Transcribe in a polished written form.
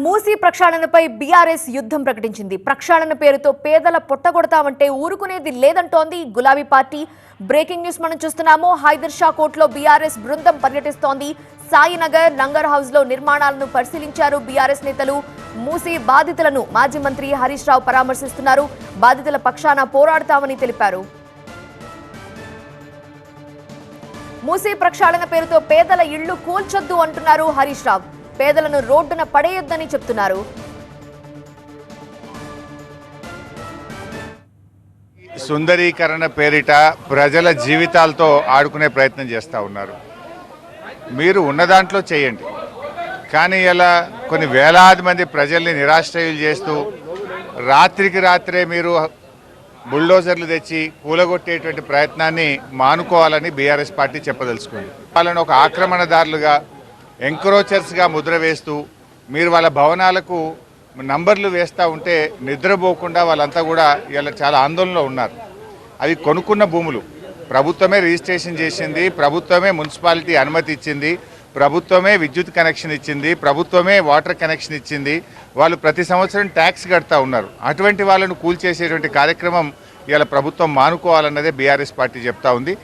Musi ప్రక్షాళనపై BRS యుద్ధం ప్రకటించింది. ప్రక్షాళన పేరుతో పేదల పొట్టగొడతామంటే ఊరుకునేది లేదంటోంది గులాబీ పార్టీ. బ్రేకింగ్ న్యూస్ మనం చూస్తున్నాము. హైదర్ షా కోర్టులో బీఆర్ఎస్ బృందం పర్యటిస్తోంది. సాయినగర్, లంగర్ హౌస్ లో నిర్మాణాలను పరిశీలించారు బీఆర్ఎస్ నేతలు. మూసీ బాధితులను మాజీ మంత్రి హరీష్ రావు పరామర్శిస్తున్నారు. బాధితుల పక్షాన పోరాడతామని తెలిపారు. మూసీ ప్రక్షాళన పేరుతో పేదల ఇళ్లు కూల్చొద్దు అంటున్నారు హరీష్ రావు. పేదలను రోడ్డున పడేయొద్దని చెప్తున్నారు. సుందరీకరణ పేరిట ప్రజల జీవితాలతో ఆడుకునే ప్రయత్నం చేస్తూ ఉన్నారు. మీరు ఉన్న దాంట్లో చేయండి, కానీ ఇలా కొన్ని వేలాది మంది ప్రజల్ని నిరాశ్రయులు చేస్తూ రాత్రికి రాత్రే మీరు బుల్డోజర్లు తెచ్చి కూలగొట్టేటువంటి ప్రయత్నాన్ని మానుకోవాలని బీఆర్ఎస్ పార్టీ చెప్పదలుచుకుంది. వాళ్ళని ఒక ఆక్రమణదారులుగా, ఎంక్రోచర్స్గా ముద్ర వేస్తూ మీరు వాళ్ళ భవనాలకు నంబర్లు వేస్తూ ఉంటే నిద్రపోకుండా వాళ్ళంతా కూడా ఇలా చాలా ఆందోళనలో ఉన్నారు. అవి కొనుక్కున్న భూములు ప్రభుత్వమే రిజిస్ట్రేషన్ చేసింది, ప్రభుత్వమే మున్సిపాలిటీ అనుమతి ఇచ్చింది, ప్రభుత్వమే విద్యుత్ కనెక్షన్ ఇచ్చింది, ప్రభుత్వమే వాటర్ కనెక్షన్ ఇచ్చింది. వాళ్ళు ప్రతి సంవత్సరం ట్యాక్స్ కడతా ఉన్నారు. అటువంటి వాళ్ళను కూల్చేసేటువంటి కార్యక్రమం ఇలా ప్రభుత్వం మానుకోవాలన్నదే బీఆర్ఎస్ పార్టీ చెప్తా ఉంది.